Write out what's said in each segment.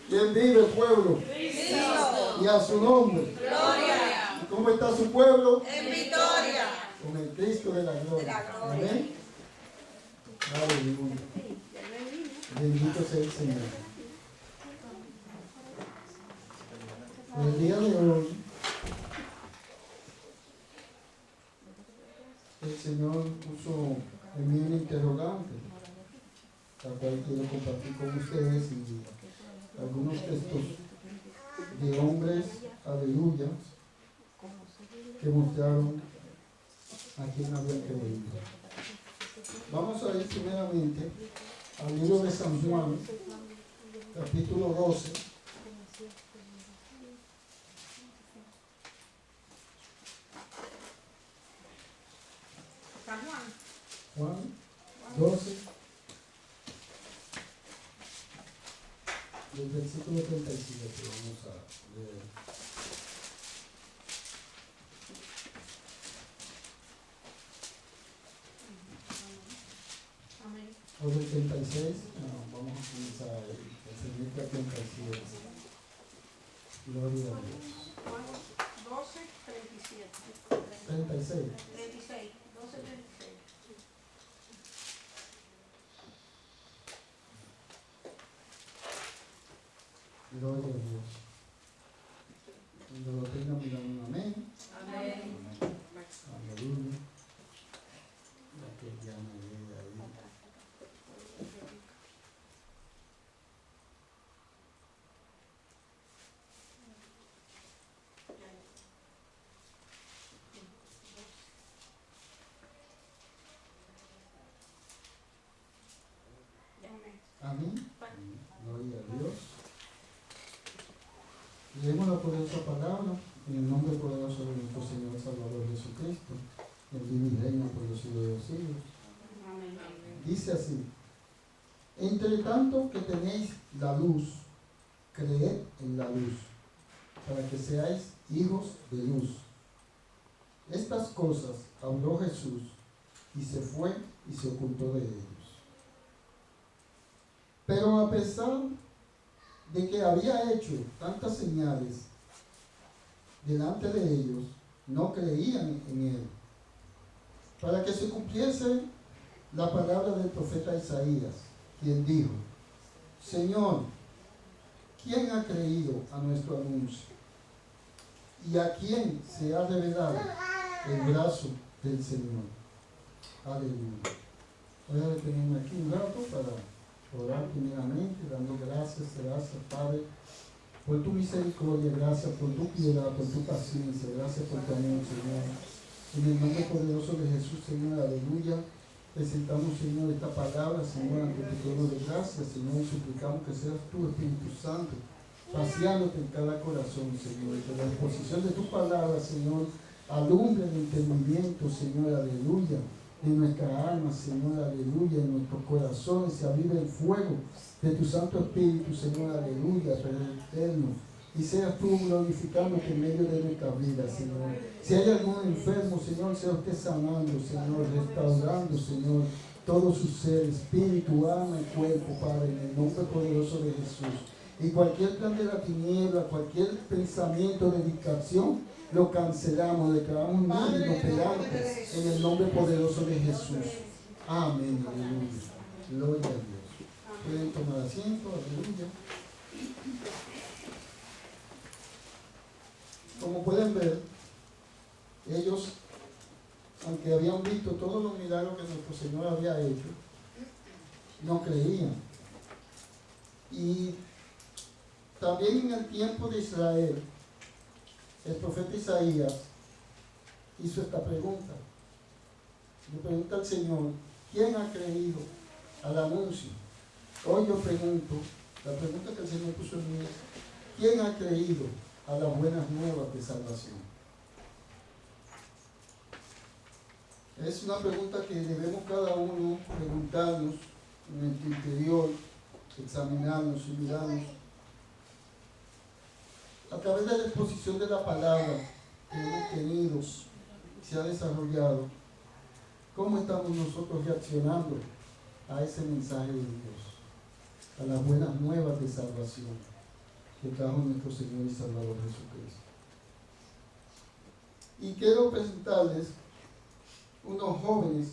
¿Quién vive, pueblo? Cristo. Y a su nombre. Gloria. ¿Y cómo está su pueblo? En victoria. Con el Cristo de la gloria. Amén. Aleluya. Bendito sea el Señor. El día de hoy, el Señor puso en mí un interrogante, la cual quiero compartir con ustedes y algunos textos de hombres, aleluya, que mostraron a quien habían creído. Vamos a ir primeramente al libro de San Juan, capítulo 12. Juan 12, del versículo 37, vamos a leer. O del 36, no, vamos a comenzar el seguir el 37. Gloria a Dios. 12, 37. 36. 36, 12, 36. Gloria a Dios. Cuando lo tengan, digan un amén. Amén. Aleluya. La que ya me ve ahí. Amén. Gloria a Dios. Leemos la poderosa palabra en el nombre poderoso de nuestro Señor Salvador Jesucristo, el vive y reina por los siglos de los siglos. Dice así: entre tanto que tenéis la luz, creed en la luz, para que seáis hijos de luz. Estas cosas habló Jesús y se fue y se ocultó de ellos. Pero a pesar de que había hecho tantas señales delante de ellos, no creían en él, para que se cumpliese la palabra del profeta Isaías, quien dijo: Señor, ¿quién ha creído a nuestro anuncio? ¿Y a quién se ha revelado el brazo del Señor? Aleluya. Voy a detenerme aquí un rato para orar primeramente, dando gracias, Padre, por tu misericordia, gracias por tu piedad, por tu paciencia, gracias por tu amor, Señor. En el nombre poderoso de Jesús, Señor, aleluya. Presentamos, Señor, esta palabra, Señor, ante tu trono de gracia, Señor, y suplicamos que seas tu Espíritu Santo, paseándote en cada corazón, Señor, y que la exposición de tu palabra, Señor, alumbre el entendimiento, Señor, aleluya, de nuestra alma, Señor, aleluya, en nuestros corazones se avive el fuego de tu Santo Espíritu, Señor, aleluya, eterno, y seas tú glorificándote en medio de nuestra vida, Señor. Si hay algún enfermo, Señor, sea usted sanando, Señor, restaurando, Señor, todo su ser, espíritu, alma y cuerpo, Padre, en el nombre poderoso de Jesús. Y cualquier plan de la tiniebla, cualquier pensamiento de distracción, lo cancelamos, declaramos nulo y inoperante en el nombre poderoso de Jesús. Amén, aleluya. Gloria a Dios. Pueden tomar asiento, aleluya. Como pueden ver, ellos, aunque habían visto todos los milagros que nuestro Señor había hecho, no creían. Y también en el tiempo de Israel, el profeta Isaías hizo esta pregunta. Le pregunta al Señor: ¿quién ha creído al anuncio? Hoy yo pregunto, la pregunta que el Señor puso en mí: ¿quién ha creído a las buenas nuevas de salvación? Es una pregunta que debemos cada uno preguntarnos en el interior, examinarnos y mirarnos. A través de la exposición de la palabra que hemos tenido, se ha desarrollado, ¿cómo estamos nosotros reaccionando a ese mensaje de Dios? A las buenas nuevas de salvación. que trajo nuestro Señor y Salvador Jesucristo. Y quiero presentarles unos jóvenes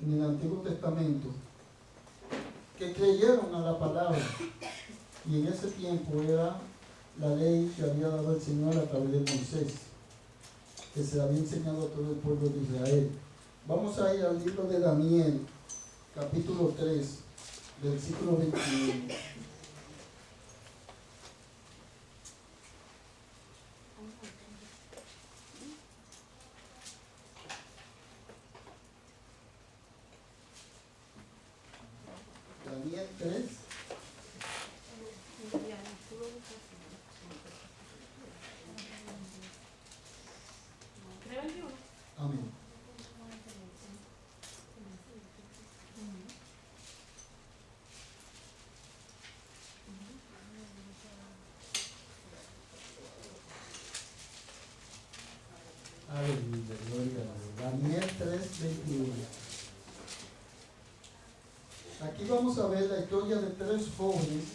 en el Antiguo Testamento que creyeron a la palabra, y en ese tiempo era la ley que había dado el Señor a través de Moisés, que se había enseñado a todo el pueblo de Israel. Vamos a ir al libro de Daniel, capítulo 3, versículo 21. Daniel 3, amén. Aleluya, gloria a Dios. Daniel 3, 21. Aquí vamos a ver la historia de 3 jóvenes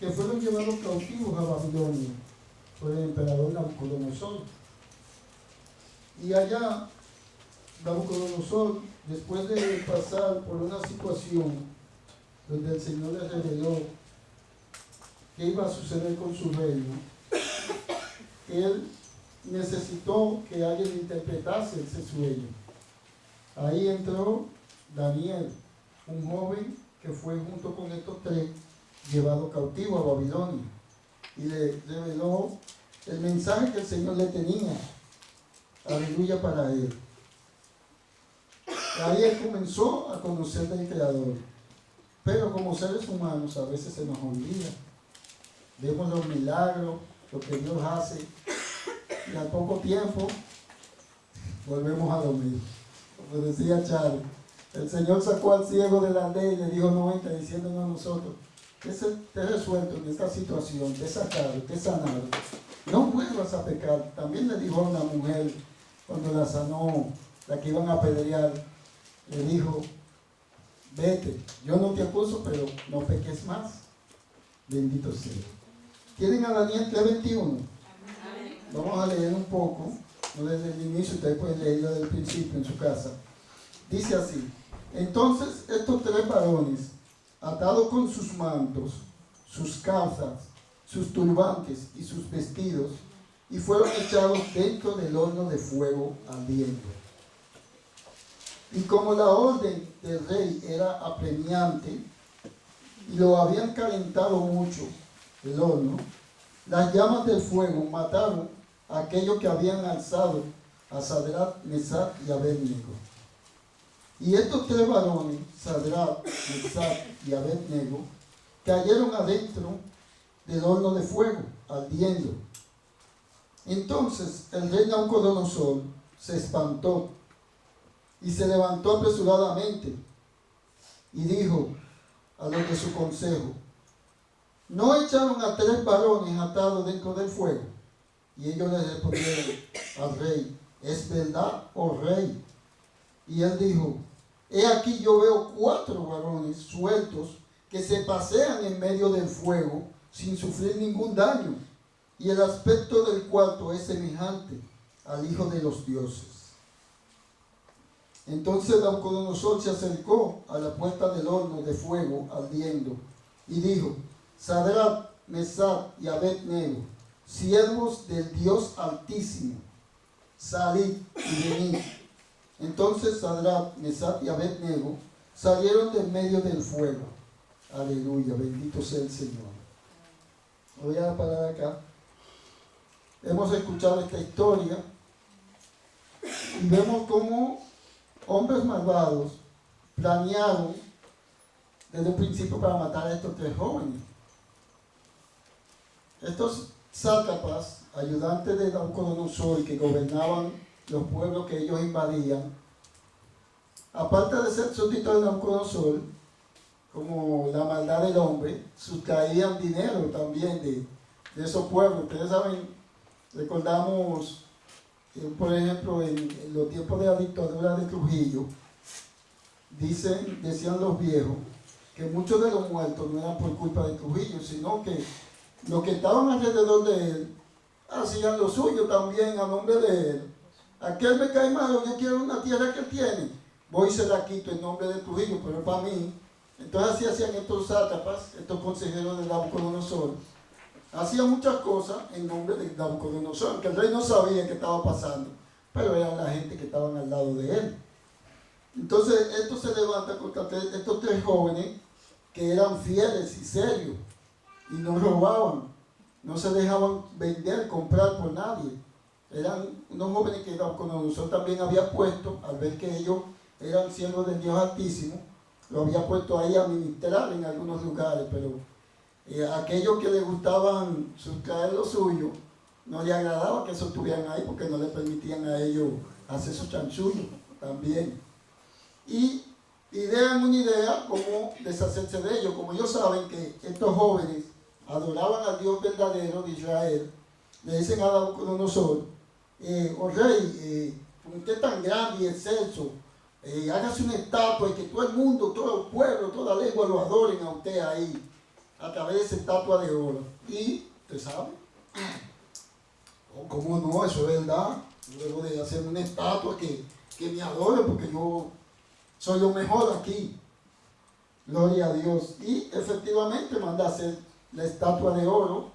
que fueron llevados cautivos a Babilonia por el emperador Nabucodonosor. Y allá, Nabucodonosor, después de pasar por una situación donde el Señor les reveló qué iba a suceder con su reino, él necesitó que alguien interpretase ese sueño. Ahí entró Daniel, un joven que fue junto con estos 3 llevado cautivo a Babilonia, y le reveló el mensaje que el Señor le tenía, aleluya, para él. Ahí él comenzó a conocer del Creador, pero como seres humanos a veces se nos olvida. Vemos los milagros, lo que Dios hace, y al poco tiempo volvemos a dormir. Como decía Charlie, el Señor sacó al ciego de la aldea y le dijo: no entra, diciéndonos a nosotros: te he resuelto en esta situación, te he sacado, te he sanado, no vuelvas a pecar. También le dijo a una mujer cuando la sanó, la que iban a apedrear, le dijo: vete, yo no te acuso, pero no peques más. Bendito sea. ¿Tienen a Daniel 3:21? Vamos a leer un poco, no desde el inicio, ustedes pueden leerlo desde el principio en su casa. Dice así: entonces estos 3 varones, atados con sus mantos, sus calzas, sus turbantes y sus vestidos, y fueron echados dentro del horno de fuego ardiendo. Y como la orden del rey era apremiante, y lo habían calentado mucho el horno, las llamas del fuego mataron a aquellos que habían alzado a Sadrach, Mesach y Abednego. Y estos 3 varones, Sadrach, Mesach y Abednego, cayeron adentro del horno de fuego, ardiendo. Entonces el rey Nabucodonosor se espantó y se levantó apresuradamente y dijo a los de su consejo: ¿no echaron a 3 varones atados dentro del fuego? Y ellos le respondieron al rey: ¿es verdad, oh rey? Y él dijo: he aquí yo veo 4 varones sueltos que se pasean en medio del fuego sin sufrir ningún daño, y el aspecto del cuarto es semejante al Hijo de los dioses. Entonces Nabucodonosor se acercó a la puerta del horno de fuego ardiendo y dijo: Sadrach, Mesach y Abednego, siervos del Dios Altísimo, salid y venid. Entonces Sadrach, Mesach y Abednego salieron del medio del fuego. Aleluya, bendito sea el Señor. Voy a parar acá. Hemos escuchado esta historia y vemos cómo hombres malvados planearon desde un principio para matar a estos 3 jóvenes. Estos sátrapas, ayudantes de Nabucodonosor, que gobernaban los pueblos que ellos invadían, aparte de ser súbditos de Nabucodonosor, como la maldad del hombre, sustraían dinero también de esos pueblos. Ustedes saben, recordamos, por ejemplo, en los tiempos de la dictadura de Trujillo, decían los viejos que muchos de los muertos no eran por culpa de Trujillo, sino que los que estaban alrededor de él hacían lo suyo también a nombre de él. Aquel me cae mal, yo quiero una tierra que él tiene, voy y se la quito en nombre de tu hijo, pero para mí. Entonces así hacían estos sátrapas, estos consejeros de Nabucodonosor. Hacían muchas cosas en nombre de Nabucodonosor, aunque el rey no sabía qué estaba pasando, pero eran la gente que estaban al lado de él. Entonces esto se levanta contra estos tres jóvenes que eran fieles y serios y no robaban, no se dejaban vender, comprar por nadie. Eran unos jóvenes que Nabucodonosor también había puesto, al ver que ellos eran siervos del Dios Altísimo, lo había puesto ahí a ministrar en algunos lugares, pero aquellos que les gustaban sustraer lo suyo, no les agradaba que eso estuvieran ahí porque no les permitían a ellos hacer su chanchullo también. Y idean una idea como deshacerse de ellos. Como ellos saben que estos jóvenes adoraban al Dios verdadero de Israel, le dicen a Nabucodonosor, oh rey, usted es tan grande y excelso, hágase una estatua y que todo el mundo, todo el pueblo, toda lengua lo adoren a usted ahí, a través de esa estatua de oro. Y, ¿usted sabe? ¿Cómo no? Eso es verdad. Yo debo de hacer una estatua que me adore porque yo soy lo mejor aquí. Gloria a Dios. Y efectivamente manda a hacer la estatua de oro.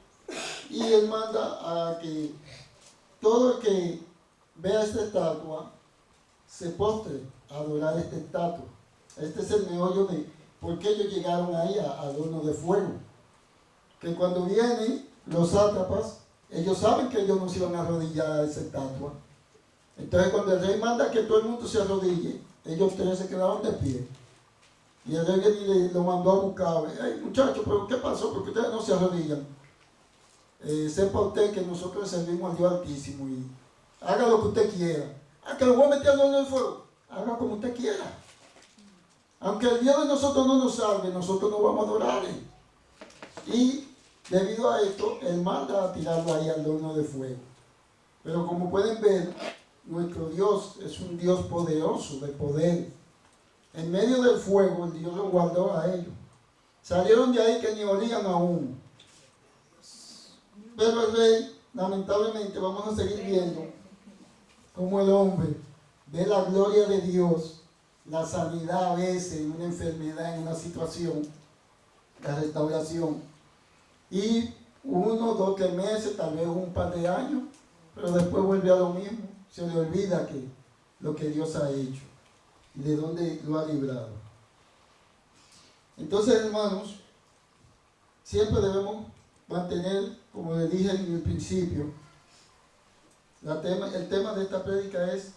Y él manda a que todo el que vea esta estatua se postre a adorar esta estatua. Este es el meollo de por qué ellos llegaron ahí al horno de fuego. Que cuando vienen los sátrapas, ellos saben que ellos no se iban a arrodillar a esa estatua. Entonces cuando el rey manda que todo el mundo se arrodille, ellos tres se quedaron de pie. Y el rey viene y lo mandó a buscar. Hey, muchachos, ¿pero qué pasó? ¿Por qué ustedes no se arrodillan? Sepa usted que nosotros servimos al Dios Altísimo y haga lo que usted quiera. Que lo voy a meter al horno del fuego. Haga como usted quiera. Aunque el Dios de nosotros no nos salve, nosotros no vamos a adorarle. Y debido a esto, él manda a tirarlo ahí al horno de fuego. Pero como pueden ver, nuestro Dios es un Dios poderoso, de poder. En medio del fuego, el Dios lo guardó a ellos. Salieron de ahí que ni olían a humo. Pero el rey, lamentablemente, vamos a seguir viendo cómo el hombre ve la gloria de Dios, la sanidad a veces en una enfermedad, en una situación, la restauración. Y 1, 2, 3 meses, tal vez un par de años, pero después vuelve a lo mismo. Se le olvida que lo que Dios ha hecho y de dónde lo ha librado. Entonces, hermanos, siempre debemos mantener, como le dije en el principio, el tema de esta prédica es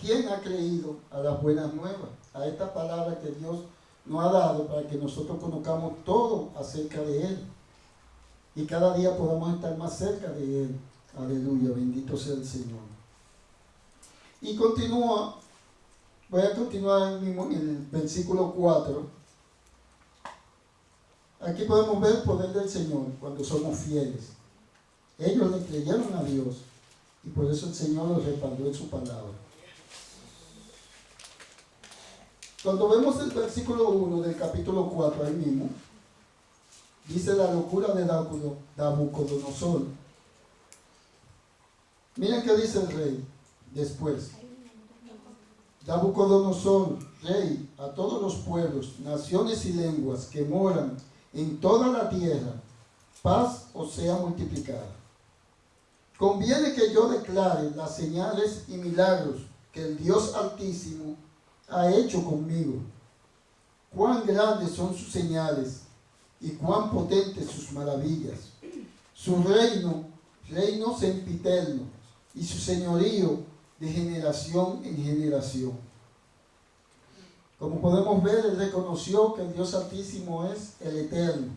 ¿quién ha creído a las buenas nuevas? A esta palabra que Dios nos ha dado para que nosotros conozcamos todo acerca de Él y cada día podamos estar más cerca de Él. Aleluya, bendito sea el Señor. Y continúa, voy a continuar en el versículo 4. Aquí podemos ver el poder del Señor cuando somos fieles. Ellos le creyeron a Dios y por eso el Señor los respaldó en su palabra. Cuando vemos el versículo 1 del capítulo 4, ahí mismo, dice la locura de Nabucodonosor. Miren qué dice el rey después. Nabucodonosor, rey, a todos los pueblos, naciones y lenguas que moran en toda la tierra, paz os sea multiplicada. Conviene que yo declare las señales y milagros que el Dios Altísimo ha hecho conmigo. Cuán grandes son sus señales y cuán potentes sus maravillas. Su reino sempiterno, y su señorío de generación en generación. Como podemos ver, él reconoció que el Dios Altísimo es el Eterno.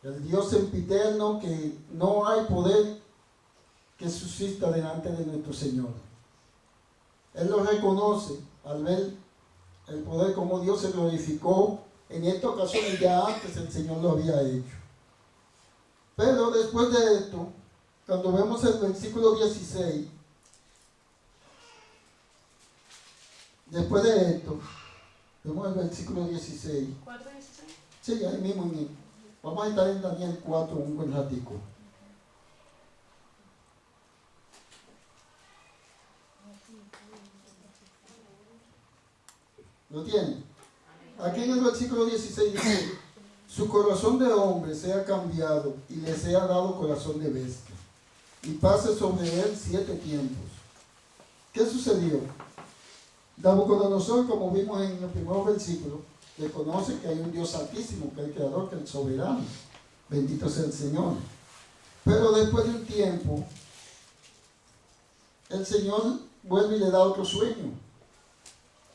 El Dios sempiterno, que no hay poder que subsista delante de nuestro Señor. Él lo reconoce al ver el poder como Dios se glorificó en esta ocasión y ya antes el Señor lo había hecho. Pero después de esto, cuando vemos el versículo 16, después de esto, vemos el versículo 16. ¿4:16? Sí, ahí mismo en Vamos a estar en Daniel 4 un buen ratico. ¿Lo tienen? Aquí en el versículo 16 dice: su corazón de hombre sea cambiado y le sea dado corazón de bestia, y pase sobre él 7 tiempos. ¿Qué sucedió? Nabucodonosor, como vimos en el primer versículo, reconoce que hay un Dios altísimo, que es el creador, que es el soberano. Bendito sea el Señor. Pero después de un tiempo, el Señor vuelve y le da otro sueño,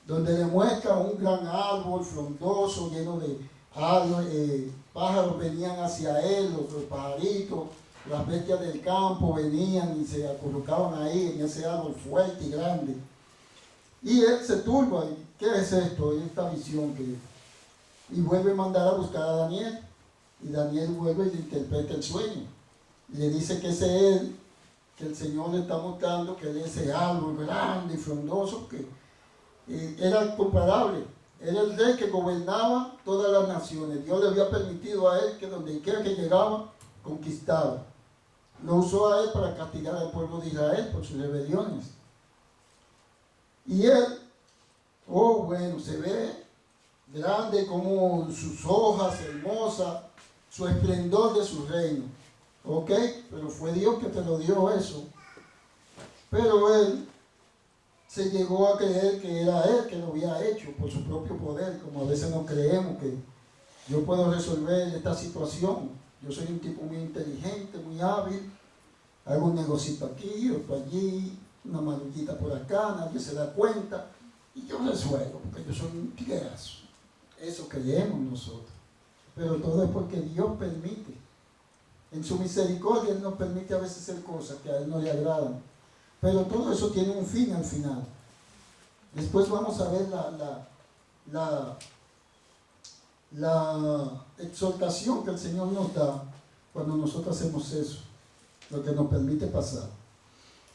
donde le muestra un gran árbol frondoso, lleno de árboles, pájaros venían hacia él, los pajaritos, las bestias del campo venían y se acurrucaban ahí en ese árbol fuerte y grande. Y él se turba, ¿qué es esto? Esta visión y vuelve a mandar a buscar a Daniel. Y Daniel vuelve y le interpreta el sueño. Y le dice que ese es él, que el Señor le está mostrando que él es ese árbol grande y frondoso, que era comparable. Era el rey que gobernaba todas las naciones. Dios le había permitido a él que donde quiera que llegaba, conquistaba. Lo usó a él para castigar al pueblo de Israel por sus rebeliones. Y él, oh bueno, se ve grande como sus hojas hermosas, su esplendor de su reino. Ok, pero fue Dios que te lo dio eso. Pero él se llegó a creer que era él que lo había hecho por su propio poder, como a veces no creemos que yo puedo resolver esta situación. Yo soy un tipo muy inteligente, muy hábil, hago un negocito aquí, otro allí, una manullita por acá, nadie se da cuenta, y yo resuelvo, porque yo soy un tiguerazo. Eso creemos nosotros. Pero todo es porque Dios permite. En su misericordia Él nos permite a veces hacer cosas que a Él no le agradan. Pero todo eso tiene un fin al final. Después vamos a ver la exhortación que el Señor nos da cuando nosotros hacemos eso, lo que nos permite pasar.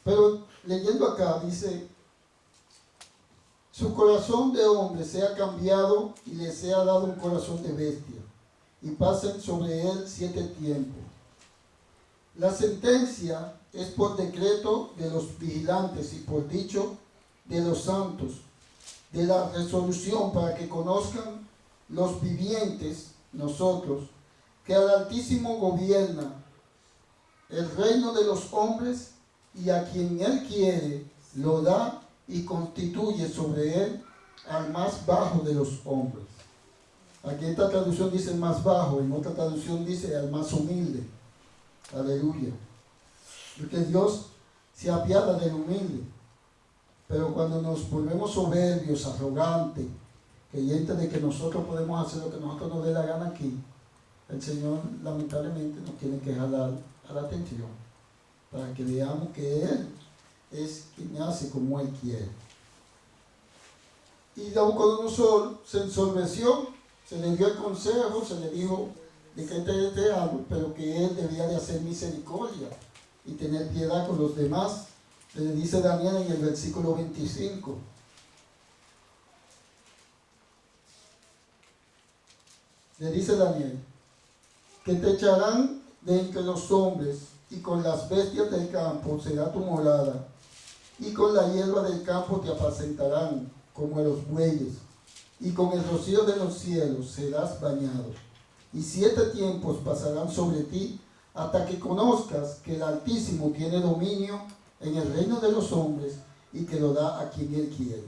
Pero leyendo acá dice: su corazón de hombre sea cambiado y le sea dado un corazón de bestia, y pasen sobre él 7 tiempos. La sentencia es por decreto de los vigilantes y por dicho de los santos, de la resolución para que conozcan los vivientes, nosotros, que al Altísimo gobierna el reino de los hombres, y a quien Él quiere lo da y constituye sobre él al más bajo de los hombres. Aquí esta traducción dice el más bajo, en otra traducción dice al más humilde. Aleluya. Porque Dios se apiada del humilde. Pero cuando nos volvemos soberbios, arrogantes, creyentes de que nosotros podemos hacer lo que nosotros nos dé la gana aquí, el Señor lamentablemente nos tiene que jalar a la atención para que veamos que Él es quien hace como Él quiere. Y Nabucodonosor se ensorbeció, se le dio el consejo, se le dijo de que este árbol, pero que él debía de hacer misericordia y tener piedad con los demás. Se le dice Daniel en el versículo 25. Le dice Daniel, que te echarán de entre los hombres, y con las bestias del campo será tu morada, y con la hierba del campo te apacentarán como a los bueyes, y con el rocío de los cielos serás bañado. Y 7 tiempos pasarán sobre ti, hasta que conozcas que el Altísimo tiene dominio en el reino de los hombres, y que lo da a quien Él quiere.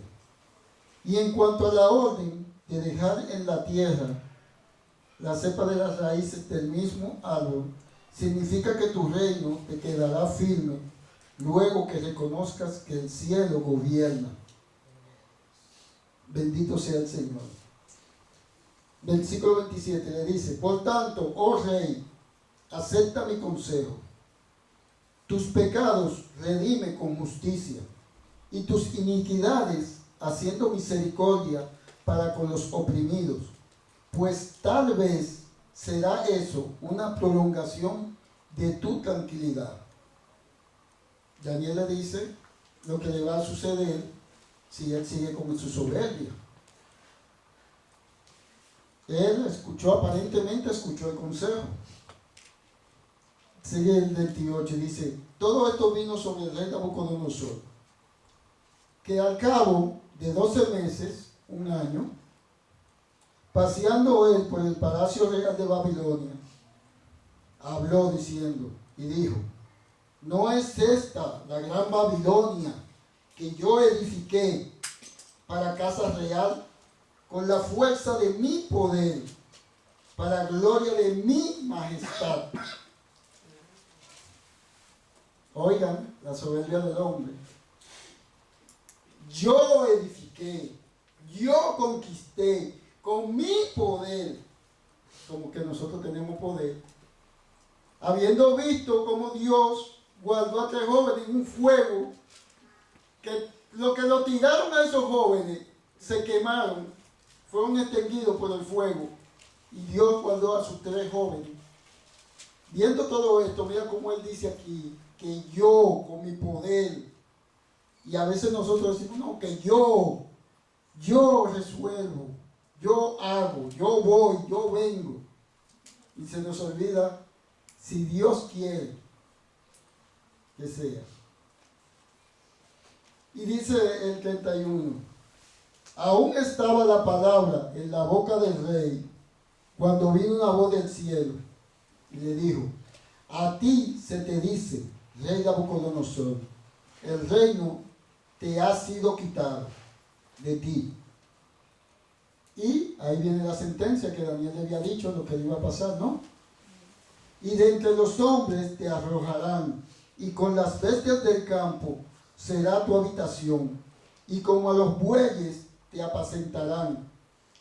Y en cuanto a la orden de dejar en la tierra la cepa de las raíces del mismo árbol, significa que tu reino te quedará firme luego que reconozcas que el cielo gobierna. Bendito sea el Señor. Versículo 27 le dice: por tanto, oh rey, acepta mi consejo. Tus pecados redime con justicia, y tus iniquidades haciendo misericordia para con los oprimidos, pues tal vez será eso una prolongación de tu tranquilidad. Daniel le dice lo que le va a suceder si él sigue con su soberbia. Él aparentemente escuchó el consejo. Sigue el 28, dice, todo esto vino sobre el rey Nabucodonosor, que al cabo de 12 meses, un año, paseando él por el palacio real de Babilonia, habló diciendo, y dijo, ¿no es esta la gran Babilonia que yo edifiqué para casa real con la fuerza de mi poder, para gloria de mi majestad? Oigan la soberbia del hombre. Yo edifiqué, yo conquisté con mi poder, como que nosotros tenemos poder, habiendo visto cómo Dios guardó a 3 jóvenes en un fuego, que lo que lo tiraron a esos jóvenes se quemaron, fueron extinguidos por el fuego, y Dios guardó a sus 3 jóvenes. Viendo todo esto, mira cómo él dice aquí, que yo con mi poder, y a veces nosotros decimos, no, que yo resuelvo, yo hago, yo voy, yo vengo, y se nos olvida, si Dios quiere que sea. Y dice el 31, aún estaba la palabra en la boca del rey, cuando vino una voz del cielo, y le dijo, a ti se te dice, rey Nabucodonosor, el reino te ha sido quitado de ti. Y ahí viene la sentencia que Daniel le había dicho, lo que iba a pasar, ¿no? Y de entre los hombres te arrojarán, y con las bestias del campo será tu habitación, y como a los bueyes te apacentarán.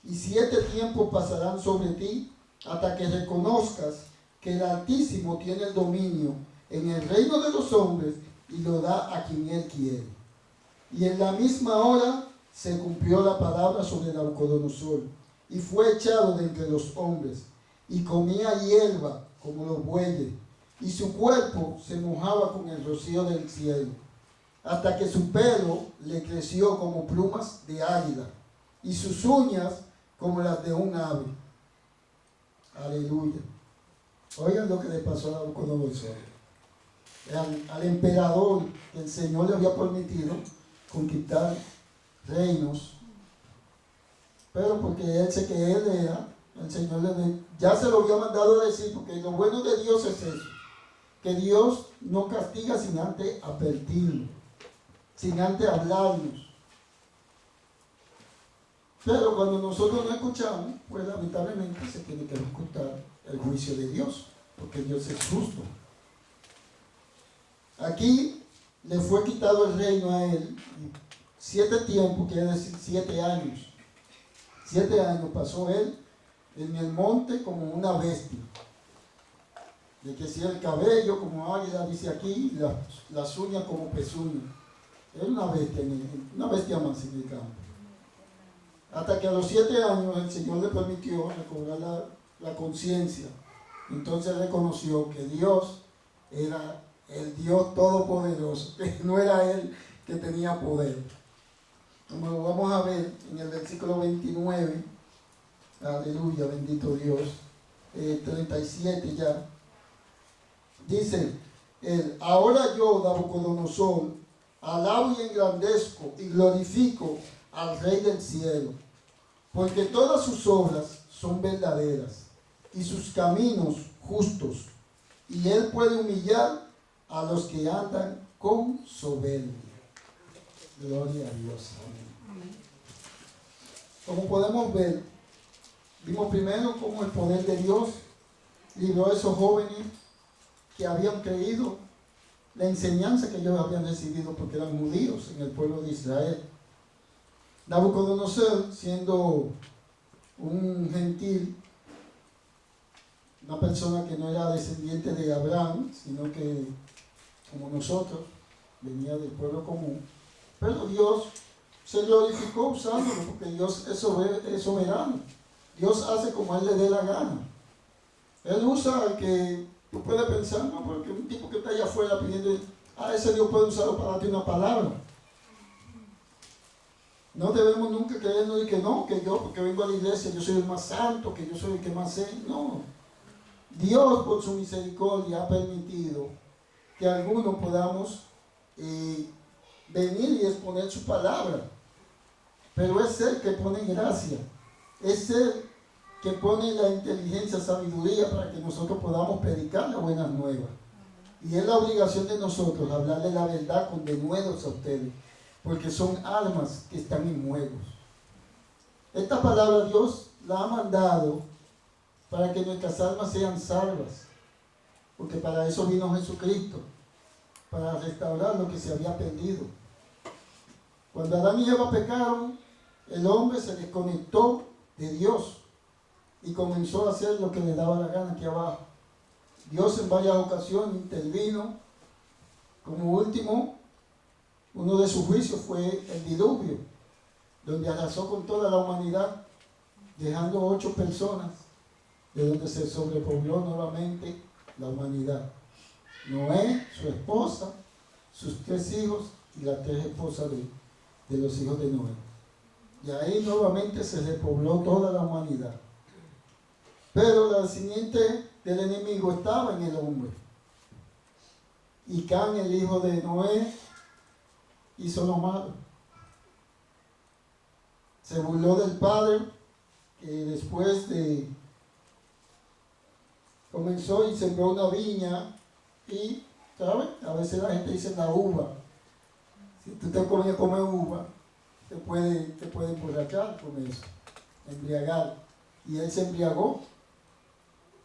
Y 7 tiempos pasarán sobre ti, hasta que reconozcas que el Altísimo tiene el dominio en el reino de los hombres, y lo da a quien él quiere. Y en la misma hora se cumplió la palabra sobre Nabucodonosor, y fue echado de entre los hombres, y comía hierba como los bueyes, y su cuerpo se mojaba con el rocío del cielo, hasta que su pelo le creció como plumas de águila, y sus uñas como las de un ave. Aleluya. Oigan lo que le pasó a Nabucodonosor. Al emperador, que el Señor le había permitido conquistar reinos, pero porque él sé que él era, el Señor ya se lo había mandado a decir, porque lo bueno de Dios es eso, que Dios no castiga sin antes advertirnos, sin antes hablarnos. Pero cuando nosotros no escuchamos, pues lamentablemente se tiene que ejecutar el juicio de Dios, porque Dios es justo. Aquí le fue quitado el reino a él, 7 tiempos, quiere decir 7 años. 7 años pasó él en el monte como una bestia. De que si el cabello como águila, dice aquí, las uñas como pezuñas. Era una bestia más en el campo. Hasta que a los 7 años el Señor le permitió recobrar la conciencia. Entonces reconoció que Dios era el Dios todopoderoso, que no era él que tenía poder. Como lo vamos a ver en el versículo 29, aleluya, bendito Dios, 37 ya, dice, ahora yo, Nabucodonosor, alabo y engrandezco y glorifico al Rey del cielo, porque todas sus obras son verdaderas y sus caminos justos, y él puede humillar a los que andan con soberbia. Gloria a Dios. Amén. Como podemos ver, vimos primero cómo el poder de Dios libró a esos jóvenes que habían creído la enseñanza que ellos habían recibido porque eran judíos en el pueblo de Israel. Nabucodonosor, siendo un gentil, una persona que no era descendiente de Abraham, sino que como nosotros, venía del pueblo común, pero Dios se glorificó usándolo, porque Dios es soberano. Dios hace como a él le dé la gana. Él usa al que tú puedes pensar, no, porque un tipo que está allá afuera pidiendo, ese Dios puede usarlo para darte una palabra. No debemos nunca creernos y que no, que yo porque vengo a la iglesia yo soy el más santo, que yo soy el que más sé. No. Dios por su misericordia ha permitido que algunos podamos venir y exponer su palabra. Pero es Él que pone gracia. Es Él que pone la inteligencia, sabiduría para que nosotros podamos predicar las buenas nuevas. Y es la obligación de nosotros hablarle la verdad con denuedos a ustedes, porque son almas que están en juegos. Esta palabra Dios la ha mandado para que nuestras almas sean salvas, porque para eso vino Jesucristo, para restaurar lo que se había perdido. Cuando Adán y Eva pecaron, el hombre se desconectó de Dios y comenzó a hacer lo que le daba la gana aquí abajo. Dios en varias ocasiones intervino. Como último, uno de sus juicios fue el diluvio, donde arrasó con toda la humanidad, dejando 8 personas, de donde se sobrepobló nuevamente la humanidad. Noé, su esposa, sus 3 hijos y las 3 esposas de los hijos de Noé. Y ahí nuevamente se repobló toda la humanidad. Pero la simiente del enemigo estaba en el hombre. Y Can, el hijo de Noé, hizo lo malo. Se burló del padre, que después de comenzó y sembró una viña y, ¿sabes? A veces la gente dice la uva. Si tú te comes uva, te puede emborrachar con eso, embriagar. Y él se embriagó.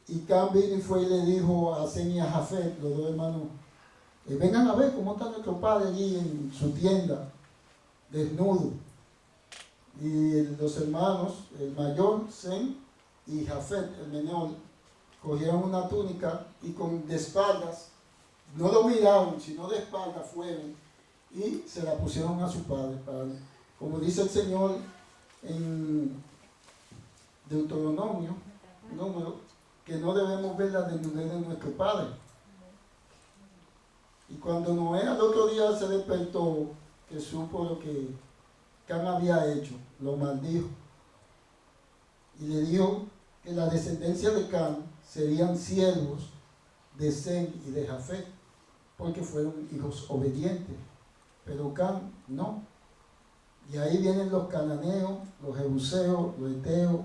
Y Can vino y fue y le dijo a Sem y a Jafet, los 2 hermanos, vengan a ver cómo está nuestro padre allí en su tienda, desnudo. Y los hermanos, el mayor, Sem, y Jafet, el menor, cogieron una túnica y de espaldas, no lo miraron, sino de espaldas fueron y se la pusieron a su padre. Como dice el Señor en Deuteronomio, que no debemos ver la desnudez de nuestro padre. Y cuando Noé al otro día se despertó, que supo lo que Can había hecho, lo maldijo. Y le dijo que la descendencia de Can serían siervos de Sem y de Jafet, porque fueron hijos obedientes. Pero Can no. Y ahí vienen los cananeos, los jebuseos, los heteos,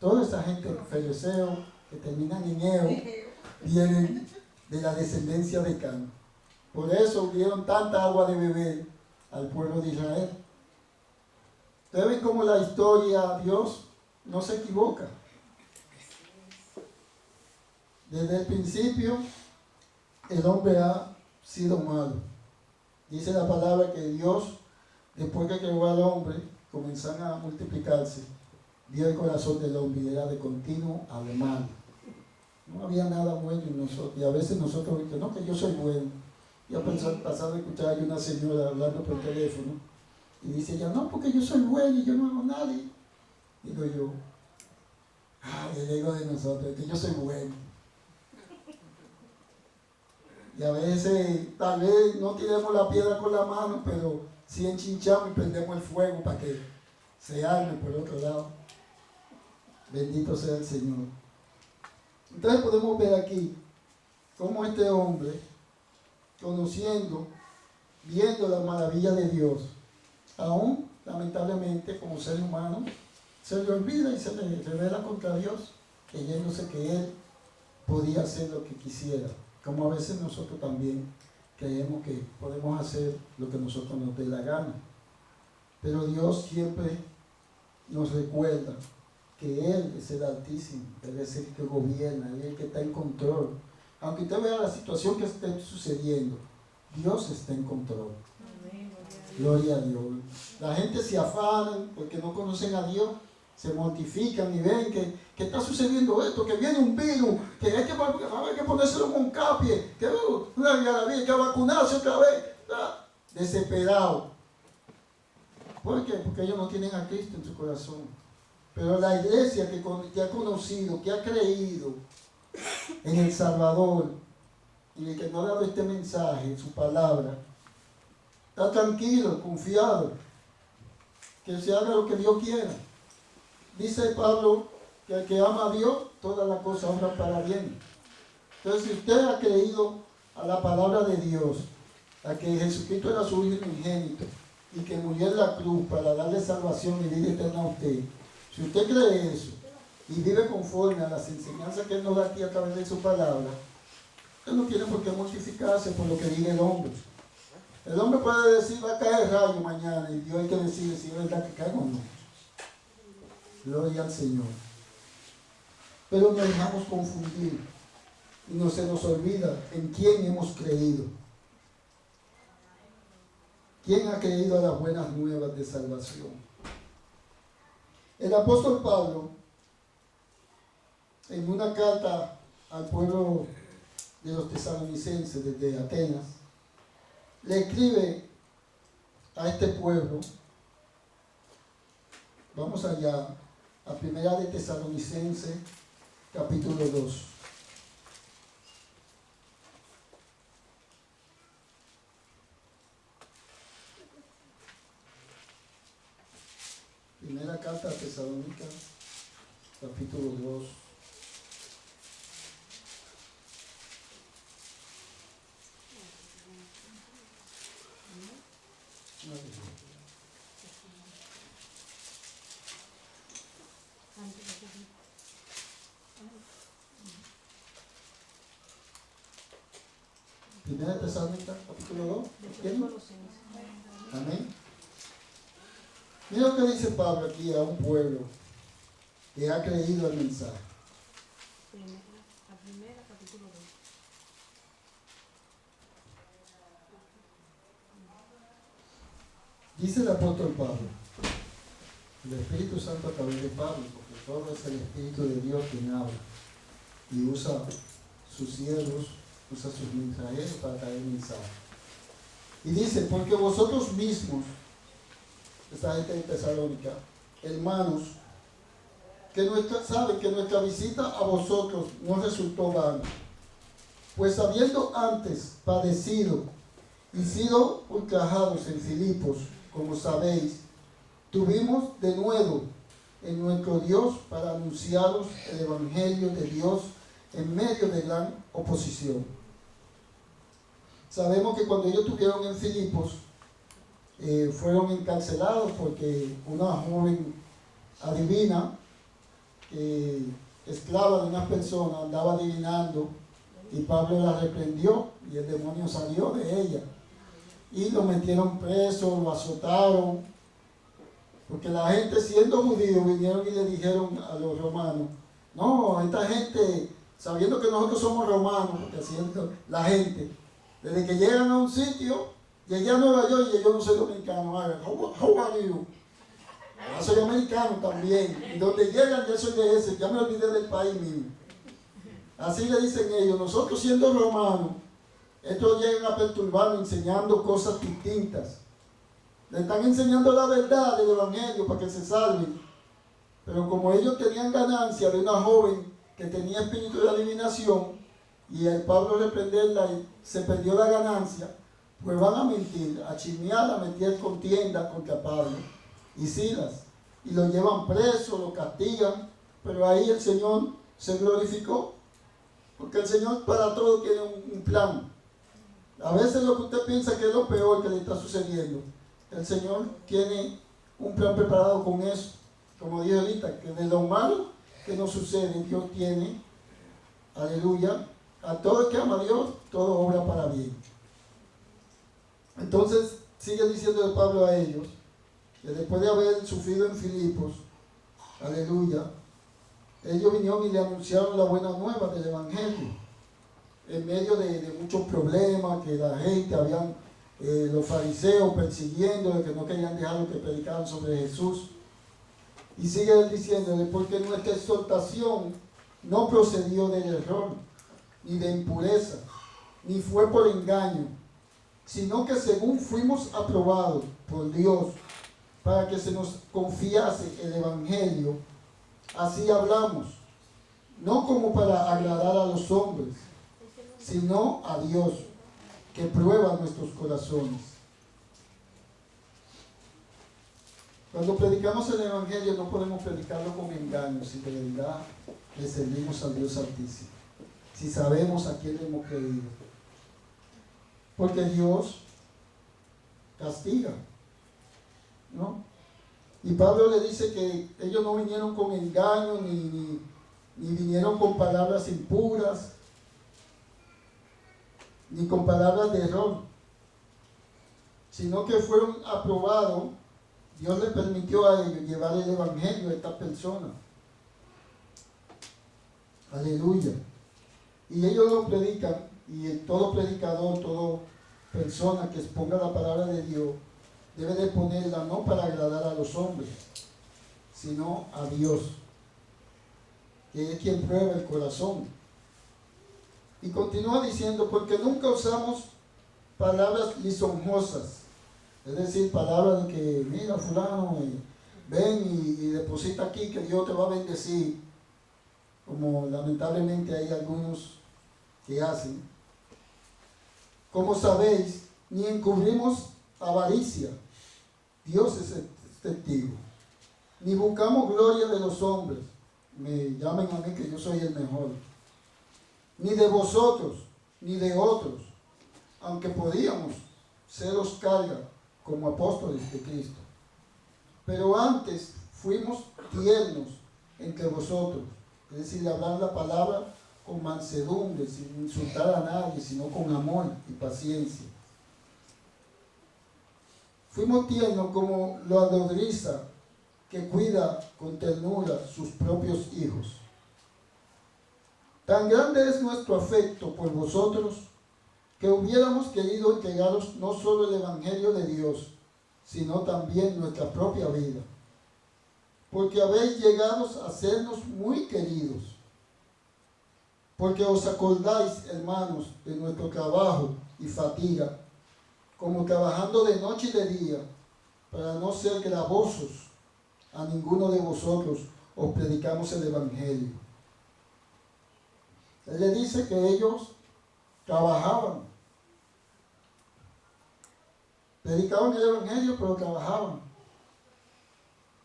toda esa gente, fereceos, que terminan en Eo, vienen de la descendencia de Can. Por eso dieron tanta agua de beber al pueblo de Israel. Ustedes ven cómo la historia, Dios no se equivoca. Desde el principio, el hombre ha sido malo. Dice la palabra que Dios, después que creó al hombre, comenzaron a multiplicarse, vio el corazón del hombre y era de continuo al mal. No había nada bueno en nosotros. Y a veces nosotros decimos, no, que yo soy bueno. Y a pasar a escuchar a una señora hablando por teléfono y dice ella, no, porque yo soy bueno y yo no hago nada. Digo yo, el ego de nosotros, que yo soy bueno. Y a veces, tal vez no tiremos la piedra con la mano, pero sí enchinchamos y prendemos el fuego para que se arme por otro lado. Bendito sea el Señor. Entonces podemos ver aquí cómo este hombre, conociendo, viendo las maravillas de Dios, aún lamentablemente como ser humano, se le olvida y se le revela contra Dios, creyéndose que Él podía hacer lo que quisiera, como a veces nosotros también creemos que podemos hacer lo que nosotros nos dé la gana. Pero Dios siempre nos recuerda que Él es el Altísimo, Él es el que gobierna, Él es el que está en control. Aunque usted vea la situación que esté sucediendo, Dios está en control. Gloria a Dios. La gente se afana porque no conocen a Dios, se mortifican y ven que está sucediendo esto, que viene un virus, que hay que ponérselo en un capie, que hay que vacunarse otra vez. Desesperado. ¿Por qué? Porque ellos no tienen a Cristo en su corazón. Pero la iglesia que ha conocido, que ha creído en el Salvador y el que nos ha dado este mensaje, su palabra, está tranquilo, confiado. que se haga lo que Dios quiera. Dice Pablo que el que ama a Dios, todas las cosas obran para bien. Entonces, si usted ha creído a la palabra de Dios, a que Jesucristo era su Hijo unigénito y que murió en la cruz para darle salvación y vida eterna a usted, si usted cree eso y vive conforme a las enseñanzas que Él nos da aquí a través de su palabra, usted no tiene por qué mortificarse por lo que diga el hombre. El hombre puede decir, va a caer rayo mañana, y Dios hay que decir si es verdad que cae o no. Gloria al Señor. Pero nos dejamos confundir y no se nos olvida en quién hemos creído. ¿Quién ha creído a las buenas nuevas de salvación? El apóstol Pablo, en una carta al pueblo de los tesalonicenses desde Atenas, le escribe a este pueblo. Vamos allá a Primera de Tesalonicenses, capítulo 2. Primera carta a Tesalónica, capítulo 2. Primera Tesalónica, capítulo 2. ¿Quién? Amén. Mira lo que dice Pablo aquí a un pueblo que ha creído el mensaje. Primera, capítulo 2. Dice el apóstol Pablo, el Espíritu Santo a través de Pablo, porque todo es el Espíritu de Dios quien habla y usa sus siervos, usa sus mensajeros para traer el mensaje. Y dice, porque vosotros mismos, esta gente de Tesalónica, hermanos, saben que nuestra visita a vosotros no resultó vana, pues habiendo antes padecido y sido ultrajados en Filipos, como sabéis, tuvimos de nuevo en nuestro Dios para anunciaros el Evangelio de Dios en medio de gran oposición. Sabemos que cuando ellos estuvieron en Filipos, fueron encarcelados porque una joven adivina, esclava de una persona, andaba adivinando y Pablo la reprendió y el demonio salió de ella y lo metieron preso, lo azotaron, porque la gente, siendo judíos, vinieron y le dijeron a los romanos, no, esta gente, sabiendo que nosotros somos romanos, porque así es la gente, desde que llegan a un sitio, llegué a Nueva York y yo no soy dominicano. How are you? Yo soy americano también. Y donde llegan, yo soy de ese. Ya me olvidé del país mío. Así le dicen ellos. Nosotros, siendo romanos, estos llegan a perturbarnos enseñando cosas distintas. Le están enseñando la verdad del Evangelio para que se salven. Pero como ellos tenían ganancia de una joven que tenía espíritu de adivinación, y el Pablo reprenderla y se perdió la ganancia, pues van a mentir, a chismear, a meter contienda contra Pablo y Silas, y lo llevan preso, lo castigan, pero ahí el Señor se glorificó, porque el Señor para todo tiene un plan. A veces lo que usted piensa que es lo peor que le está sucediendo, el Señor tiene un plan preparado con eso, como dije ahorita, que de lo malo que nos sucede, Dios tiene, aleluya, a todo el que ama a Dios, todo obra para bien. Entonces, sigue diciendo el Pablo a ellos, que después de haber sufrido en Filipos, aleluya, ellos vinieron y le anunciaron la buena nueva del Evangelio, en medio de muchos problemas que la gente habían, los fariseos persiguiendo, que no querían dejar lo que predicaban sobre Jesús. Y sigue él diciéndole, porque nuestra exhortación no procedió del error, ni de impureza, ni fue por engaño, sino que según fuimos aprobados por Dios para que se nos confiase el Evangelio, así hablamos, no como para agradar a los hombres, sino a Dios, que prueba nuestros corazones. Cuando predicamos el Evangelio no podemos predicarlo con engaños, si de verdad le servimos al Dios Altísimo, si sabemos a quién le hemos creído. Porque Dios castiga, ¿no? Y Pablo le dice que ellos no vinieron con engaño, ni vinieron con palabras impuras, ni con palabras de error, sino que fueron aprobados. Dios le permitió a ellos llevar el Evangelio a estas personas. Aleluya. Y ellos lo predican, y todo predicador, toda persona que exponga la palabra de Dios, debe de ponerla no para agradar a los hombres, sino a Dios, que es quien prueba el corazón. Y continúa diciendo, porque nunca usamos palabras lisonjosas, es decir, palabras de que, mira fulano, ven y deposita aquí que Dios te va a bendecir, como lamentablemente hay algunos que hacen. Como sabéis, ni encubrimos avaricia, Dios es testigo, ni buscamos gloria de los hombres, me llamen a mí que yo soy el mejor, ni de vosotros, ni de otros, aunque podíamos seros carga como apóstoles de Cristo. Pero antes fuimos tiernos entre vosotros, es decir, hablar la palabra con mansedumbre, sin insultar a nadie, sino con amor y paciencia. Fuimos tiernos como la nodriza que cuida con ternura sus propios hijos. Tan grande es nuestro afecto por vosotros que hubiéramos querido entregaros no solo el Evangelio de Dios, sino también nuestra propia vida, porque habéis llegado a sernos muy queridos, porque os acordáis, hermanos, de nuestro trabajo y fatiga, como trabajando de noche y de día, para no ser gravosos a ninguno de vosotros, os predicamos el Evangelio. Él le dice que ellos trabajaban, predicaban el Evangelio, pero trabajaban.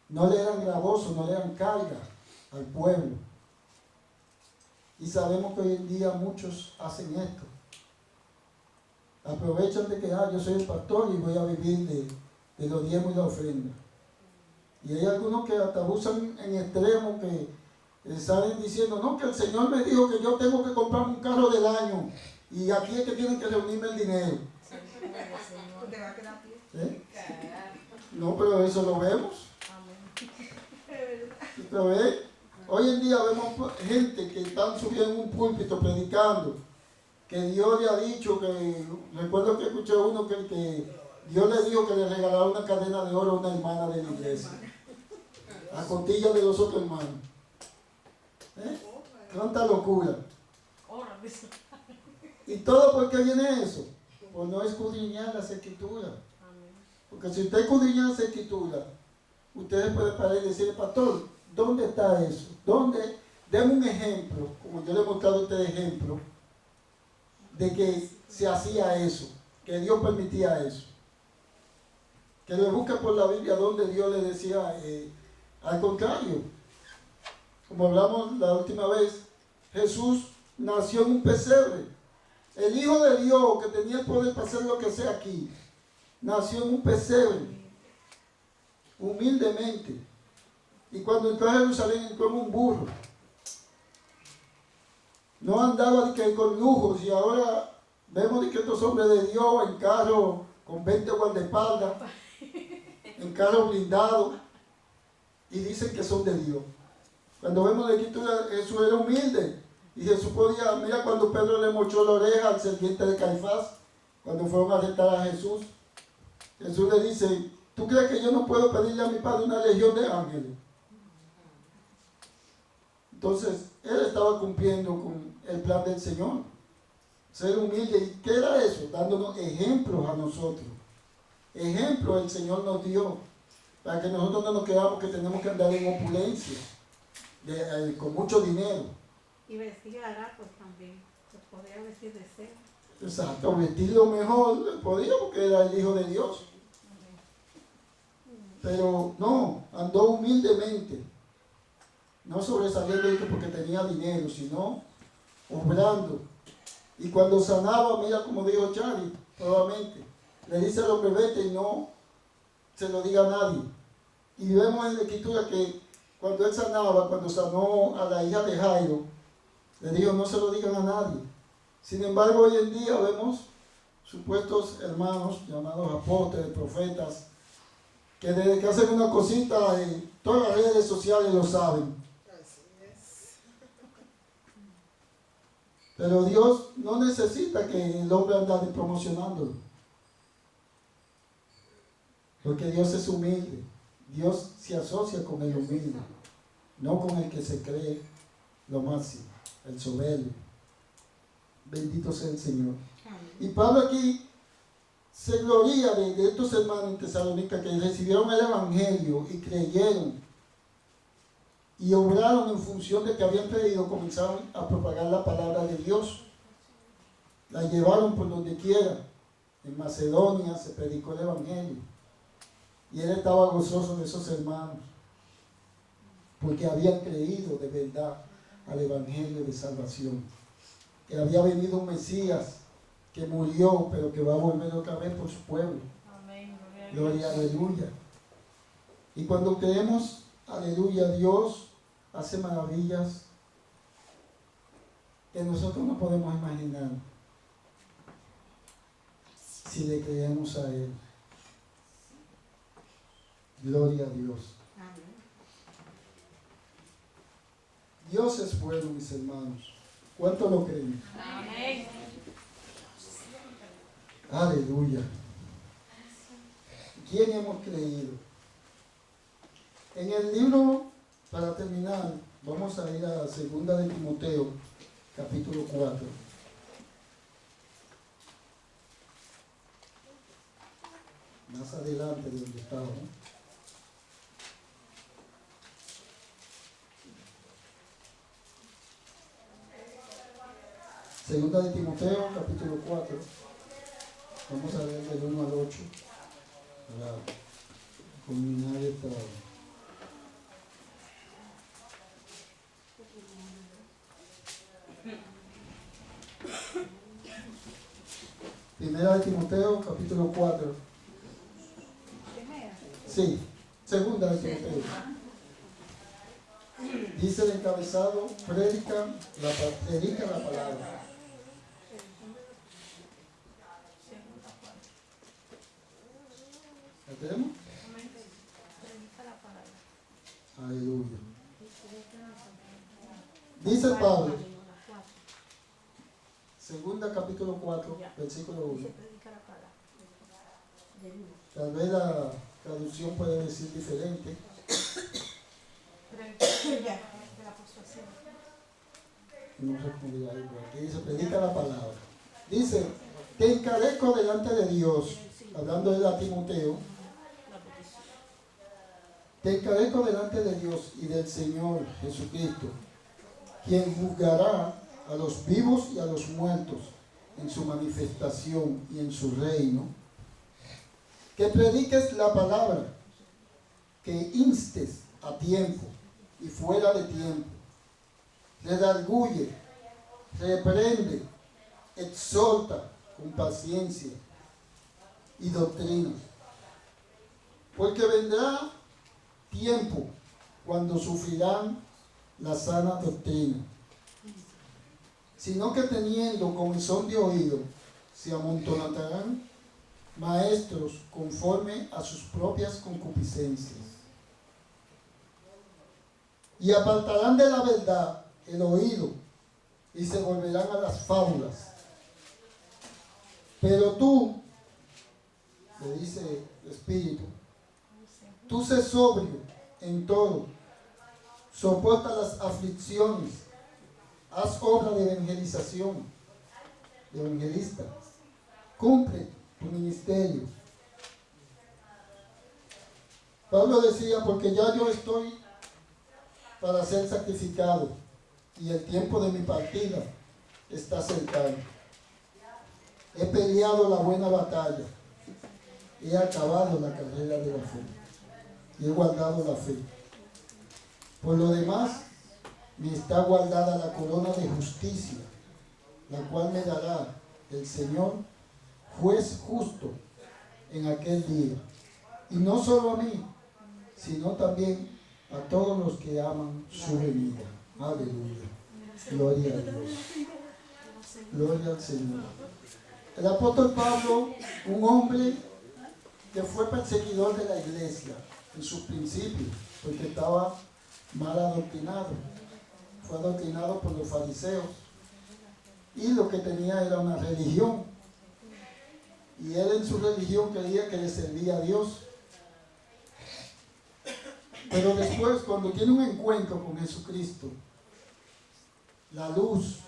No le eran gravosos, no le eran carga al pueblo. Y sabemos que hoy en día muchos hacen esto. Aprovechan de que yo soy el pastor y voy a vivir de los diezmos y la ofrenda. Y hay algunos que hasta abusan en extremo, que salen diciendo, no, que el Señor me dijo que yo tengo que comprarme un carro del año y aquí es que tienen que reunirme el dinero. ¿Te va a quedar pie? ¿Eh? No, pero eso lo vemos. Pero hoy en día vemos gente que están subiendo en un púlpito predicando que Dios le ha dicho que, recuerdo que escuché uno que Dios le dijo que le regalara una cadena de oro a una hermana de la iglesia, a costilla de los otros hermanos. Tanta locura. ¿Y todo por qué viene eso? Por no escudriñar las escrituras. Porque si usted escudriña las escrituras, ustedes pueden parar y decir, pastor, ¿dónde está eso? ¿Dónde? Deme un ejemplo, como yo le he mostrado a usted ejemplo, de que se hacía eso, que Dios permitía eso. Que le busque por la Biblia donde Dios le decía, al contrario, como hablamos la última vez, Jesús nació en un pesebre. El Hijo de Dios, que tenía el poder para hacer lo que sea aquí, nació en un pesebre, humildemente. Y cuando entró a Jerusalén, entró en un burro. No andaba con lujos, y ahora vemos que estos hombres de Dios en carro con 20 guardaespaldas, en carro blindado, y dicen que son de Dios. Cuando vemos la escritura, Jesús era humilde, y Jesús podía, mira cuando Pedro le mochó la oreja al sirviente de Caifás, cuando fueron a arrestar a Jesús, Jesús le dice, ¿tú crees que yo no puedo pedirle a mi Padre una legión de ángeles? Entonces, él estaba cumpliendo con el plan del Señor. Ser humilde. ¿Y qué era eso? Dándonos ejemplos a nosotros. Ejemplos el Señor nos dio. Para que nosotros no nos quedamos que tenemos que andar en opulencia. Con mucho dinero. Y vestir harapos también. Se podría vestir de seda. Exacto. Vestirlo mejor podía porque era el Hijo de Dios. Pero no, andó humildemente, no sobresaliendo porque tenía dinero, sino obrando. Y cuando sanaba, mira como dijo Chari, nuevamente, le dice al hombre, vete y no se lo diga a nadie. Y vemos en la escritura que cuando él sanaba, cuando sanó a la hija de Jairo, le dijo, no se lo digan a nadie. Sin embargo, hoy en día vemos supuestos hermanos llamados apóstoles, profetas, que desde que hacen una cosita en todas las redes sociales lo saben. Así es. Pero Dios no necesita que el hombre ande promocionándolo. Porque Dios es humilde. Dios se asocia con el humilde, no con el que se cree lo máximo, el soberbio. Bendito sea el Señor. Y Pablo aquí se gloria de estos hermanos en Tesalónica que recibieron el Evangelio y creyeron y obraron en función de que habían creído, comenzaron a propagar la palabra de Dios. La llevaron por donde quiera. En Macedonia se predicó el Evangelio. Y él estaba gozoso de esos hermanos, porque habían creído de verdad al Evangelio de salvación. Que había venido un Mesías que murió, pero que va a volver otra vez por su pueblo. Amén. Gloria, aleluya. Y cuando creemos, aleluya, Dios hace maravillas que nosotros no podemos imaginar si le creemos a Él. Gloria a Dios. Amén. Dios es bueno, mis hermanos. ¿Cuánto lo creen? Amén. Aleluya. ¿Quién hemos creído? En el libro, para terminar, vamos a ir a 2 de Timoteo, capítulo 4. Más adelante de donde estamos. Segunda de Timoteo, capítulo 4. Vamos a ver del 1 al 8 para culminar esta. Primera de Timoteo, capítulo 4. Sí, segunda de Timoteo. Dice el encabezado, predica la palabra. ¿La tenemos? Aleluya. Dice Pablo, segunda capítulo 4, versículo 1. Tal vez la traducción puede decir diferente. No respondí ahí, pero aquí dice, predica la palabra. Dice, te encarezco delante de Dios, hablando de la Timoteo, te encarezco delante de Dios y del Señor Jesucristo, quien juzgará a los vivos y a los muertos en su manifestación y en su reino, que prediques la palabra, que instes a tiempo y fuera de tiempo, redarguye, reprende, exhorta con paciencia y doctrina. Porque vendrá tiempo cuando sufrirán la sana doctrina, sino que teniendo comezón de oído, se amontonarán maestros conforme a sus propias concupiscencias. Y apartarán de la verdad el oído y se volverán a las fábulas. Pero tú, le dice el Espíritu, tú sé sobrio en todo, soporta las aflicciones, haz obra de evangelización, de evangelista, cumple tu ministerio. Pablo decía, porque ya yo estoy para ser sacrificado y el tiempo de mi partida está cercano. He peleado la buena batalla, he acabado la carrera de la fe. y he guardado la fe. Por lo demás, me está guardada la corona de justicia, la cual me dará el Señor, juez justo, en aquel día. Y no solo a mí, sino también a todos los que aman su venida. Aleluya. Gloria a Dios. Gloria al Señor. El apóstol Pablo, un hombre que fue perseguidor de la iglesia en sus principios, porque estaba mal adoctrinado. Fue adoctrinado por los fariseos. Y lo que tenía era una religión. Y él en su religión creía que le servía a Dios. Pero después, cuando tiene un encuentro con Jesucristo, la luz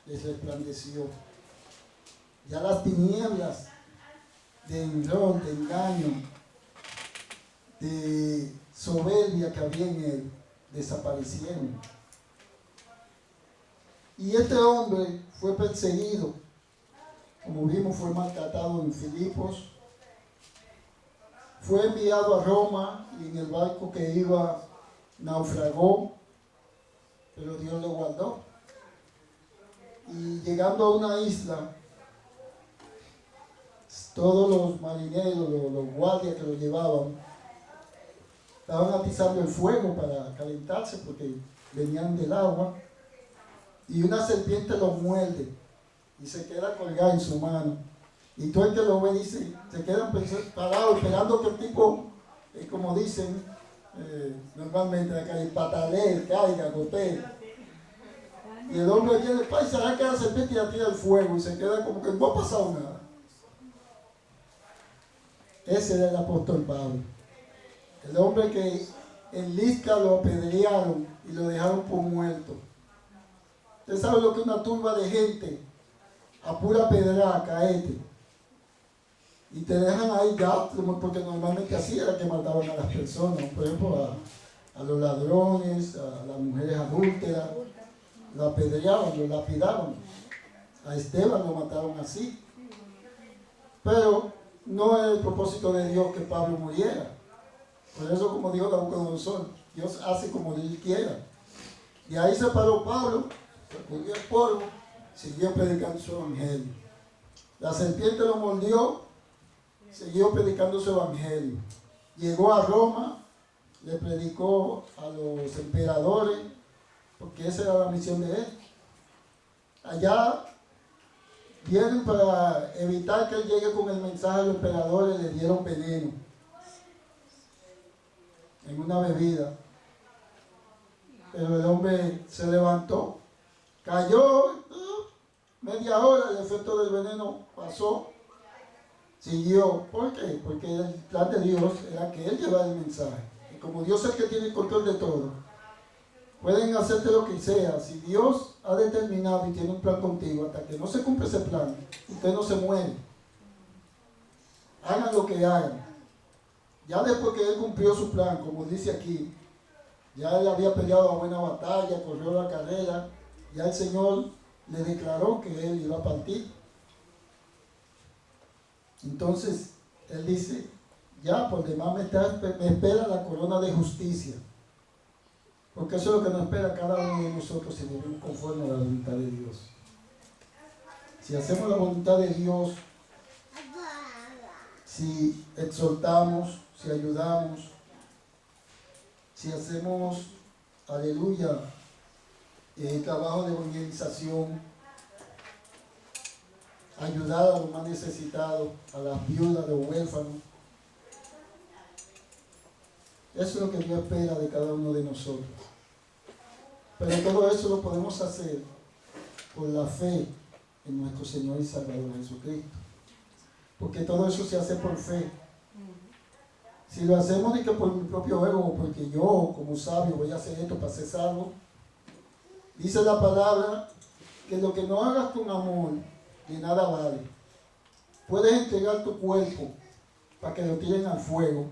les resplandeció. Ya las tinieblas de error, de engaño, de soberbia que había en él, desaparecieron. Y este hombre fue perseguido, como vimos, fue maltratado en Filipos, fue enviado a Roma y en el barco que iba naufragó, pero Dios lo guardó. Y llegando a una isla, todos los marineros, los guardias que lo llevaban, estaban atizando el fuego para calentarse porque venían del agua, y una serpiente lo muerde y se queda colgado en su mano. Y todo el que lo ve dice, se quedan parados esperando que el tipo, como dicen normalmente acá, el patalee, caiga, gotee. Y el hombre viene, y se da que la serpiente y la tira al fuego y se queda como que no ha pasado nada. Ese era el apóstol Pablo. El hombre que en Listra lo apedrearon y lo dejaron por muerto. Usted sabe lo que es una turba de gente a pura pedrada, caete. Y te dejan ahí ya, porque normalmente así era que mataban a las personas. Por ejemplo, a los ladrones, a las mujeres adúlteras. Lo apedreaban, lo lapidaban. A Esteban lo mataron así. Pero no era el propósito de Dios que Pablo muriera. Por eso, como dijo Nabucodonosor, Dios hace como Él quiera. Y ahí se paró Pablo, sacudió el polvo, siguió predicando su evangelio. La serpiente lo mordió, siguió predicando su evangelio. Llegó a Roma, le predicó a los emperadores, porque esa era la misión de él. Allá vienen para evitar que él llegue con el mensaje a los emperadores, le dieron veneno en una bebida. Pero el hombre se levantó, cayó, media hora, el efecto del veneno pasó, siguió. ¿Por qué? Porque el plan de Dios era que él llevara el mensaje. Y como Dios es el que tiene el control de todo, pueden hacerte lo que sea. Si Dios ha determinado y tiene un plan contigo, hasta que no se cumple ese plan, usted no se muere. Hagan lo que hagan. Ya después que él cumplió su plan, como dice aquí, ya él había peleado a buena batalla, corrió la carrera, ya el Señor le declaró que él iba a partir. Entonces, él dice, ya por demás me espera la corona de justicia. Porque eso es lo que nos espera cada uno de nosotros si vivimos conforme a la voluntad de Dios. Si hacemos la voluntad de Dios, si exhortamos, si ayudamos, si hacemos, aleluya, trabajo de evangelización, ayudar a los más necesitados, a las viudas, a los huérfanos. Eso es lo que Dios espera de cada uno de nosotros. Pero todo eso lo podemos hacer por la fe en nuestro Señor y Salvador Jesucristo. Porque todo eso se hace por fe. Si lo hacemos de que por mi propio ego, porque yo como sabio voy a hacer esto para ser salvo, dice la palabra que lo que no hagas con amor, de nada vale. Puedes entregar tu cuerpo para que lo tiren al fuego,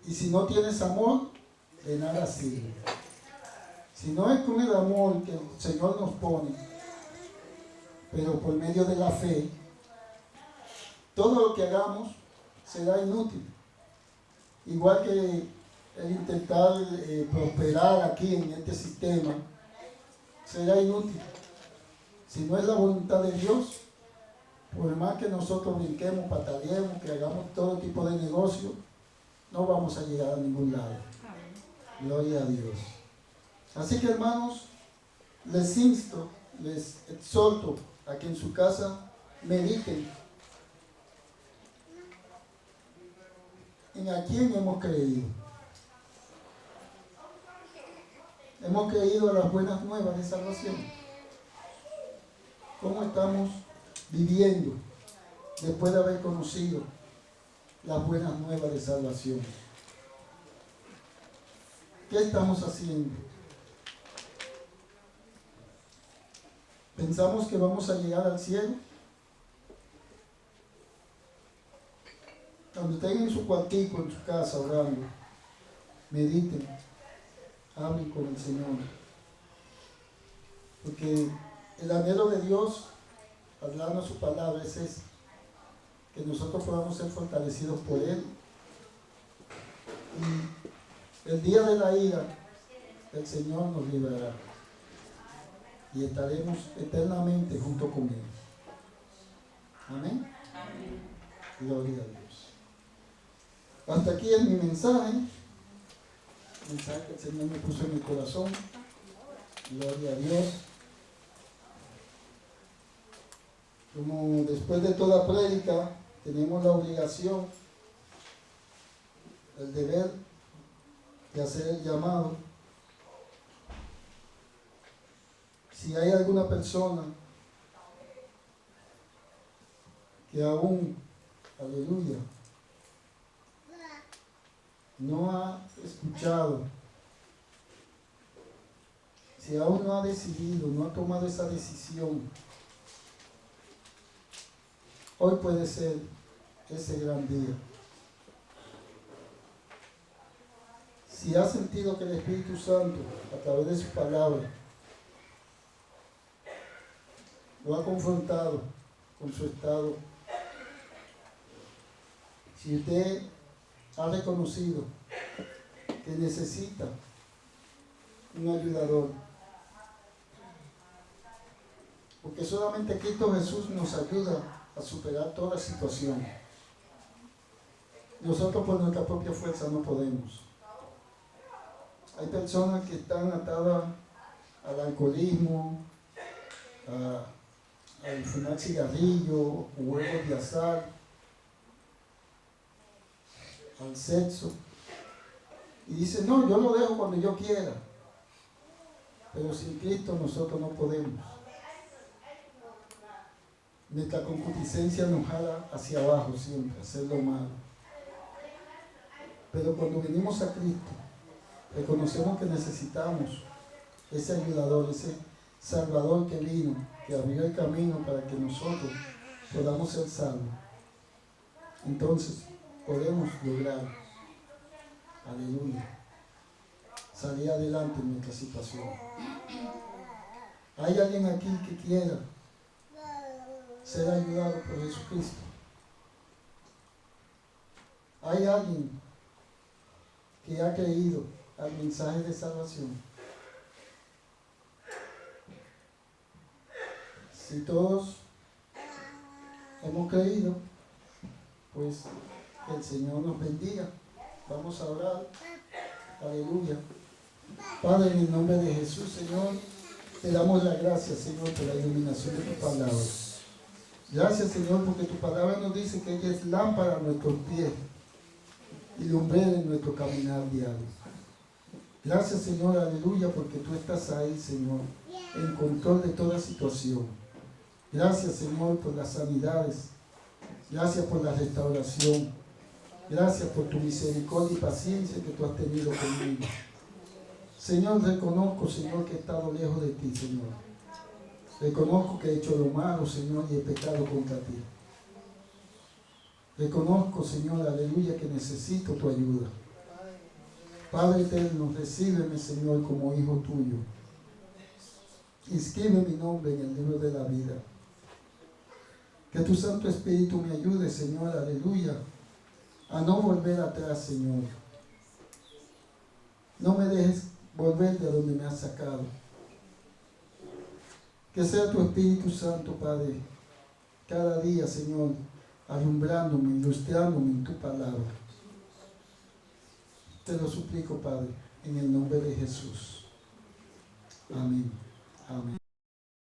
y si no tienes amor, de nada sirve. Si no es con el amor que el Señor nos pone, pero por medio de la fe, todo lo que hagamos será inútil. Igual que el intentar prosperar aquí en este sistema será inútil. Si no es la voluntad de Dios, por más que nosotros brinquemos, pataleemos, que hagamos todo tipo de negocio, no vamos a llegar a ningún lado. Gloria a Dios. Así que, hermanos, les insto, les exhorto a que en su casa mediten en a quién hemos creído. Hemos creído a las buenas nuevas de salvación. ¿Cómo estamos viviendo después de haber conocido las buenas nuevas de salvación? ¿Qué estamos haciendo? ¿Pensamos que vamos a llegar al cielo? Cuando estén en su cuartico, en su casa, orando, mediten, hablen con el Señor. Porque el anhelo de Dios, al darnos su palabra, es ese, que nosotros podamos ser fortalecidos por Él. Y el día de la ira, el Señor nos librará. Y estaremos eternamente junto con Él. Amén. Amén. Gloria a Dios. Hasta aquí es mi mensaje. Mensaje que el Señor me puso en mi corazón. Gloria a Dios. Como después de toda prédica tenemos la obligación, el deber de hacer el llamado. Si hay alguna persona que aún, aleluya, no ha escuchado, si aún no ha decidido, no ha tomado esa decisión, hoy puede ser ese gran día. Si ha sentido que el Espíritu Santo, a través de su palabra, lo ha confrontado con su estado, si usted ha reconocido que necesita un ayudador, porque solamente Cristo Jesús nos ayuda a superar toda situación. Nosotros por nuestra propia fuerza no podemos. Hay personas que están atadas al alcoholismo, al fumar cigarrillo, juegos de azar, al sexo, y dicen, no, yo lo dejo cuando yo quiera. Pero sin Cristo nosotros no podemos. Nuestra concupiscencia nos jala hacia abajo siempre, a hacer lo malo. Pero cuando venimos a Cristo, reconocemos que necesitamos ese ayudador, ese Salvador que vino, que abrió el camino para que nosotros podamos ser salvos. Entonces, podemos lograr, aleluya, salir adelante en nuestra situación. ¿Hay alguien aquí que quiera ser ayudado por Jesucristo? ¿Hay alguien que ha creído al mensaje de salvación? Si todos hemos creído, pues que el Señor nos bendiga. Vamos a orar. Aleluya. Padre, en el nombre de Jesús, Señor, te damos las gracias, Señor, por la iluminación de tu palabra. Gracias, Señor, porque tu palabra nos dice que ella es lámpara a nuestros pies y lumbrera en nuestro caminar diario. Gracias, Señor, aleluya, porque tú estás ahí, Señor, en control de toda situación. Gracias, Señor, por las sanidades. Gracias por la restauración. Gracias por tu misericordia y paciencia que tú has tenido conmigo. Señor, reconozco, Señor, que he estado lejos de ti, Señor. Reconozco que he hecho lo malo, Señor, y he pecado contra ti. Reconozco, Señor, aleluya, que necesito tu ayuda. Padre eterno, recíbeme, Señor, como hijo tuyo. Inscribe mi nombre en el libro de la vida. Que tu Santo Espíritu me ayude, Señor, aleluya, a no volver atrás, Señor. No me dejes volver de donde me has sacado. Que sea tu Espíritu Santo, Padre, cada día, Señor, alumbrándome, ilustrándome en tu palabra. Te lo suplico, Padre, en el nombre de Jesús. Amén. Amén.